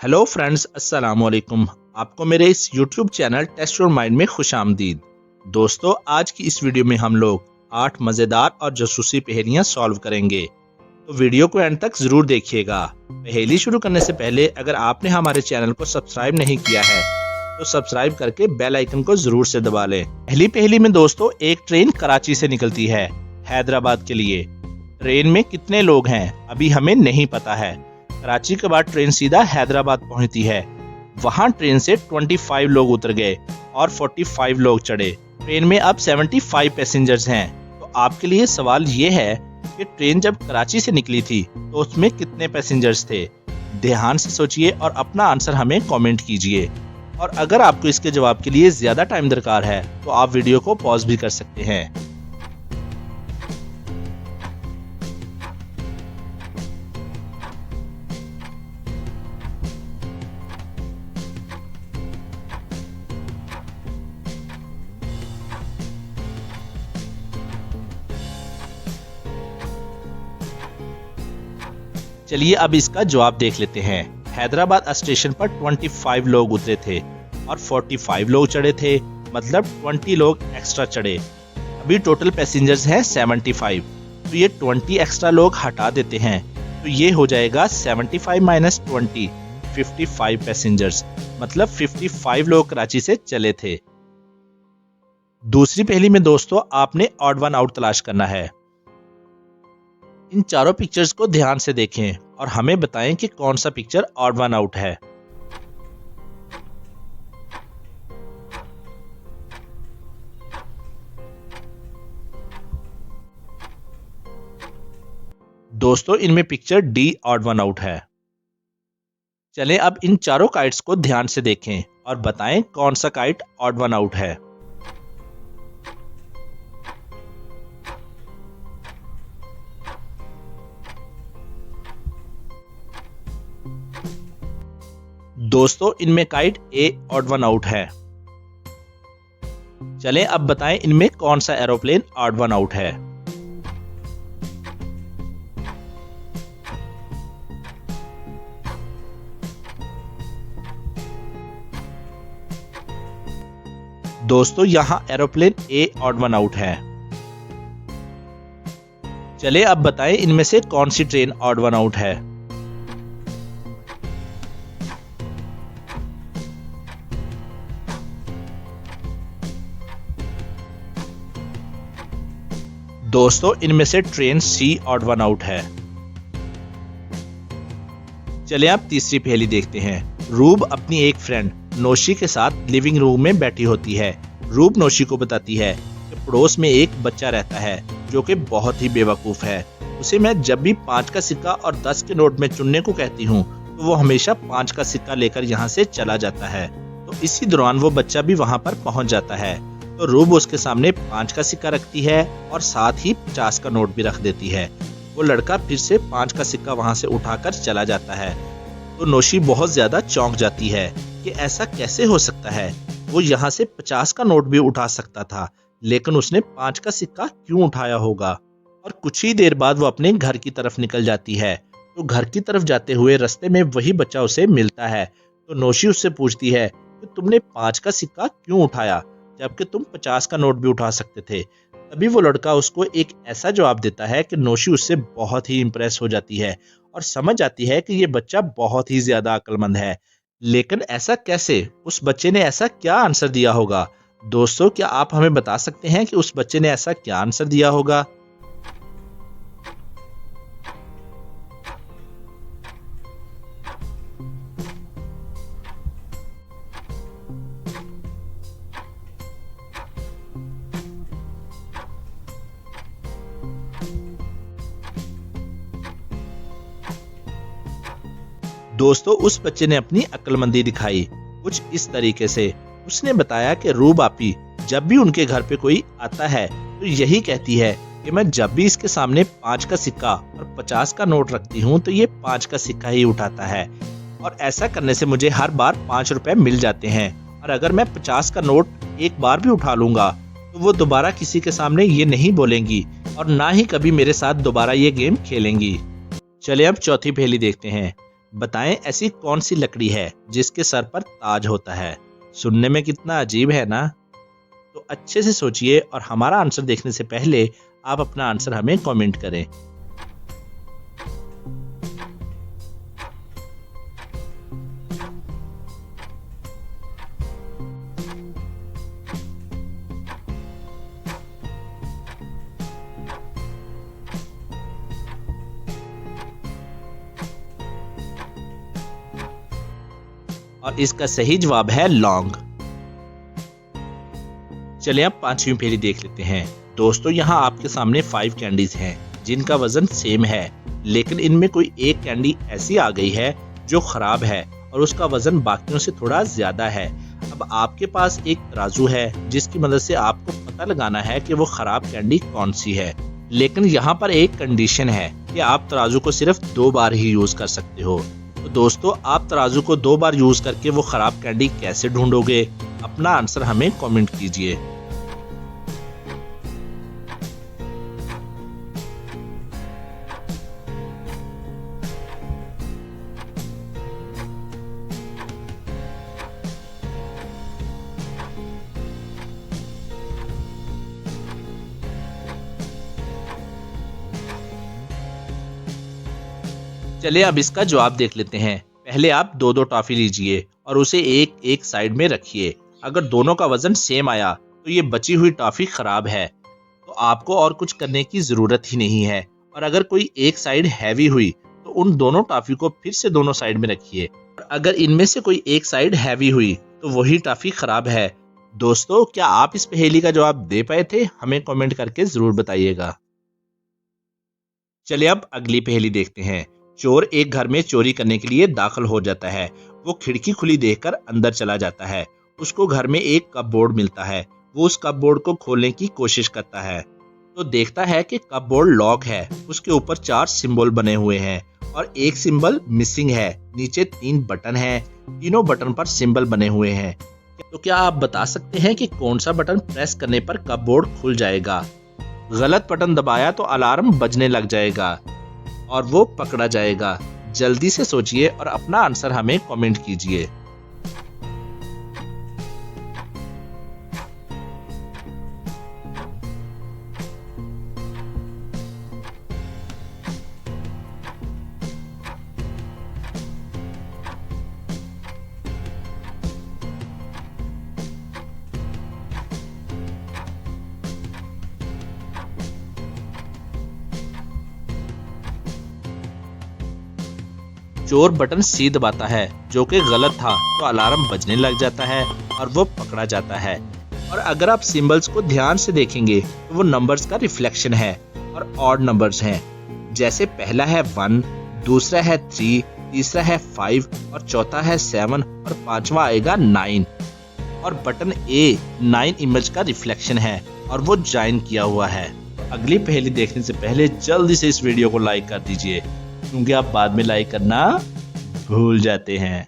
Hello friends, अस्सलाम वालेकुम। आपको मेरे इस YouTube channel test your mind में खुशामदीद। दोस्तों, आज की इस वीडियो में हम लोग 8 मज़ेदार और जासूसी पहेलियां सॉल्व करेंगे, तो वीडियो को एंड तक ज़रूर देखिएगा। पहेली शुरू करने से पहले अगर आपने हमारे चैनल को सब्सक्राइब नहीं किया है तो सब्सक्राइब करके बेल आइकन को ज़रूर से दबा लें। पहली पहेली में दोस्तों, एक ट्रेन कराची से निकलती है हैदराबाद के लिए। ट्रेन में कितने लोग हैं अभी हमें नहीं पता है। कराची के बाद ट्रेन सीधा हैदराबाद पहुंचती है। वहां ट्रेन से 25 लोग उतर गए और 45 लोग चढ़े। ट्रेन में अब 75 पैसेंजर्स हैं। तो आपके लिए सवाल ये है कि ट्रेन जब कराची से निकली थी तो उसमें कितने पैसेंजर्स थे। ध्यान से सोचिए और अपना आंसर हमें कमेंट कीजिए। और अगर आपको इसके जवाब के लिए ज्यादा टाइम दरकार है तो आप वीडियो को पॉज भी कर सकते हैं। चलिए अब इसका जवाब देख लेते हैं। हैदराबाद स्टेशन पर 25 लोग उतरे थे और 45 लोग चढ़े थे, मतलब 20 लोग एक्स्ट्रा चढ़े। अभी टोटल पैसेंजर्स हैं 75। तो ये 20 एक्स्ट्रा लोग हटा देते हैं तो ये हो जाएगा 75 माइनस 20, 55 पैसेंजर्स, मतलब 55 लोग कराची से चले थे। दूसरी पहेली में दोस्तों, आपने ऑड वन आउट तलाश करना है। इन चारों पिक्चर्स को ध्यान से देखें और हमें बताएं कि कौन सा पिक्चर ऑड वन आउट है। दोस्तों, इनमें picture D odd one out है। चलें अब इन चारों काइट्स को ध्यान से देखें और बताएं कौन सा काइट ऑड वन आउट है। दोस्तों, इनमें काइट ए ऑड वन आउट है। चलें अब बताएं इनमें कौन सा एरोप्लेन ऑड वन आउट है। दोस्तों, यहां aeroplane A odd one out है। चलें अब बताएं इनमें से कौन सी ट्रेन ऑड वन आउट है। दोस्तों, इनमें से ट्रेन सी ऑड वन आउट है। चलिए आप तीसरी पहेली देखते हैं। रूब अपनी एक फ्रेंड नोशी के साथ लिविंग रूम में बैठी होती है। रूब नोशी को बताती है कि पड़ोस में एक बच्चा रहता है जो कि बहुत ही बेवकूफ है। उसे मैं जब भी 5 का सिक्का और 10 के नोट में चुनने को कहती हूँ तो वो हमेशा 5 का सिक्का लेकर यहाँ से चला जाता है। तो इसी दौरान वो बच्चा भी वहां पर पहुंच जाता है। तो रूब उसके सामने 5 का सिक्का रखती है और साथ ही 50 का नोट भी रख देती है। वो लड़का फिर से 5 का सिक्का वहां से उठाकर चला जाता है। तो नोशी बहुत ज्यादा चौंक जाती है कि ऐसा कैसे हो सकता है। वो यहाँ से 50 का नोट भी उठा सकता था, लेकिन उसने 5 का सिक्का क्यों उठाया होगा। और कुछ ही देर बाद वो अपने घर की तरफ निकल जाती है। तो घर की तरफ जाते हुए रास्ते में वही बच्चा उसे मिलता है। तो नोशी उससे पूछती है कि तुमने 5 का सिक्का क्यों उठाया जबकि तुम 50 का नोट भी उठा सकते थे। तभी वो लड़का उसको एक ऐसा जवाब देता है कि नोशी उससे बहुत ही इंप्रेस हो जाती है और समझ जाती है कि ये बच्चा बहुत ही ज्यादा अक्लमंद है। लेकिन ऐसा कैसे? उस बच्चे ने ऐसा क्या आंसर दिया होगा? दोस्तों, क्या आप हमें बता सकते हैं कि उस बच्चे ने ऐसा क्या आंसर दिया होगा? दोस्तों, उस बच्चे ने अपनी अक्लमंदी दिखाई कुछ इस तरीके से। उसने बताया कि रूब आपी जब भी उनके घर पे कोई आता है तो यही कहती है कि मैं जब भी इसके सामने 5 का सिक्का और 50 का नोट रखती हूँ तो ये 5 का सिक्का ही उठाता है। और ऐसा करने से मुझे हर बार 5 रुपए मिल जाते हैं। और अगर मैं 50 का नोट एक बार भी उठा लूंगा तो वो दोबारा किसी के सामने ये नहीं बोलेंगी और ना ही कभी मेरे साथ दोबारा ये गेम खेलेंगी। चले अब चौथी पहेली देखते हैं। बताएं ऐसी कौन सी लकड़ी है जिसके सर पर ताज होता है। सुनने में कितना अजीब है ना। तो अच्छे से सोचिए और हमारा आंसर देखने से पहले आप अपना आंसर हमें कमेंट करें। और इसका सही जवाब है लौंग। चलिए अब पांचवी पहेली देख लेते हैं। दोस्तों यहाँ आपके सामने 5 कैंडीज हैं जिनका वजन सेम है, लेकिन इनमें कोई एक कैंडी ऐसी आ गई है जो खराब है और उसका वजन बाकियों से थोड़ा ज्यादा है। अब आपके पास एक तराजू है जिसकी मदद से आपको पता लगाना है कि वो खराब कैंडी कौन सी है। लेकिन यहाँ पर एक कंडीशन है कि आप तराजू को सिर्फ 2 बार ही यूज कर सकते हो। तो दोस्तों आप तराजू को 2 बार यूज करके वो खराब कैंडी कैसे ढूंढोगे? अपना आंसर हमें कमेंट कीजिए। चलिए अब इसका जवाब देख लेते हैं। पहले आप 2-2 टॉफी लीजिए और उसे एक एक साइड में रखिए। अगर दोनों का वजन सेम आया तो ये बची हुई टॉफी खराब है, तो आपको और कुछ करने की जरूरत ही नहीं है। और अगर कोई एक साइड हैवी हुई तो उन दोनों टॉफी को फिर से दोनों साइड में रखिए। और अगर इनमें से कोई एक साइड हैवी हुई तो वही टॉफी खराब है। दोस्तों क्या आप इस पहेली का जवाब दे पाए थे? हमें कमेंट करके जरूर बताइएगा। चलिए अब अगली पहेली देखते हैं। चोर एक घर में चोरी करने के लिए दाखिल हो जाता है। वो खिड़की खुली देखकर अंदर चला जाता है। उसको घर में एक कपबोर्ड मिलता है। वो उस कपबोर्ड को खोलने की कोशिश करता है तो देखता है कि कपबोर्ड लॉक है। उसके ऊपर 4 सिंबल बने हुए हैं और एक सिंबल मिसिंग है। नीचे 3 बटन हैं। तीनों बटन पर सिंबल बने हुए हैं। तो क्या आप बता सकते हैं कि कौन सा बटन प्रेस करने पर कपबोर्ड खुल जाएगा? गलत बटन दबाया तो अलार्म बजने लग जाएगा और वो पकड़ा जाएगा। जल्दी से सोचिए और अपना आंसर हमें कमेंट कीजिए। चोर बटन सी दबाता है जो कि गलत था, तो अलार्म बजने लग जाता है और वो पकड़ा जाता है। और अगर आप सिंबल्स को ध्यान से देखेंगे तो वो नंबर्स का रिफ्लेक्शन है और ऑड नंबर्स हैं। जैसे पहला है 1, दूसरा है 3, तीसरा है 5 और चौथा है 7 और पांचवा आएगा 9। और बटन ए 9 इमेज का रिफ्लेक्शन है और वो ज्वाइन किया हुआ है। तो अगली पहेली देखने से पहले जल्दी से इस वीडियो को लाइक कर दीजिए, क्योंकि आप बाद में लाइक करना भूल जाते हैं।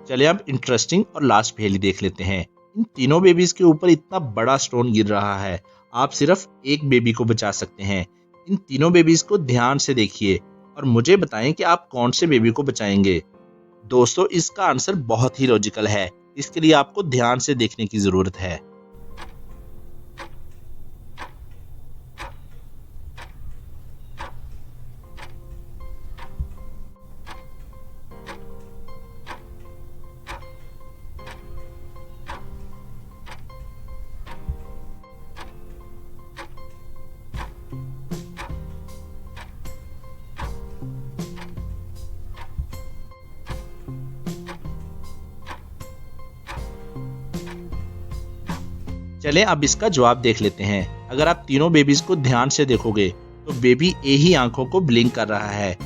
चलिए अब इंटरेस्टिंग और लास्ट पहेली देख लेते हैं। इन तीनों बेबीज के ऊपर इतना बड़ा स्टोन गिर रहा है, आप सिर्फ एक बेबी को बचा सकते हैं। इन तीनों बेबीज को ध्यान से देखिए और मुझे बताएं कि आप कौन से बेबी को बचाएंगे। दोस्तों इसका आंसर बहुत ही लॉजिकल है, इसके लिए आपको ध्यान से देखने की जरूरत है। चलें अब इसका जवाब देख लेते हैं। अगर आप तीनों बेबीज को ध्यान से देखोगे तो बेबी ए ही आंखों को ब्लिंक कर रहा है।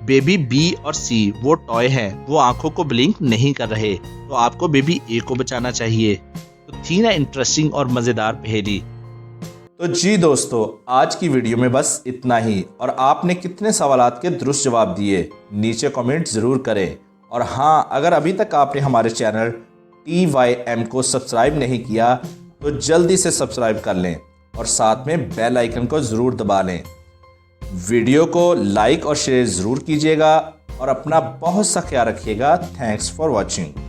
बेबी बी और सी वो टॉय हैं, वो आंखों को ब्लिंक नहीं कर रहे, तो आपको बेबी ए को बचाना चाहिए। तो थी ना इंटरेस्टिंग और मजेदार पहेली। तो जी दोस्तों, आज की वीडियो में बस इतना ही। और आपने कितने सवालात के दुरुस्त जवाब दिए नीचे कमेंट ज़रूर करें। और हाँ, अगर अभी तक आपने हमारे चैनल TYM को सब्सक्राइब नहीं किया तो जल्दी से सब्सक्राइब कर लें और साथ में बेल आइकन को ज़रूर दबा लें वीडियो को लाइक और शेयर ज़रूर कीजिएगा और अपना बहुत सा ख्याल रखिएगा। Thanks for watching.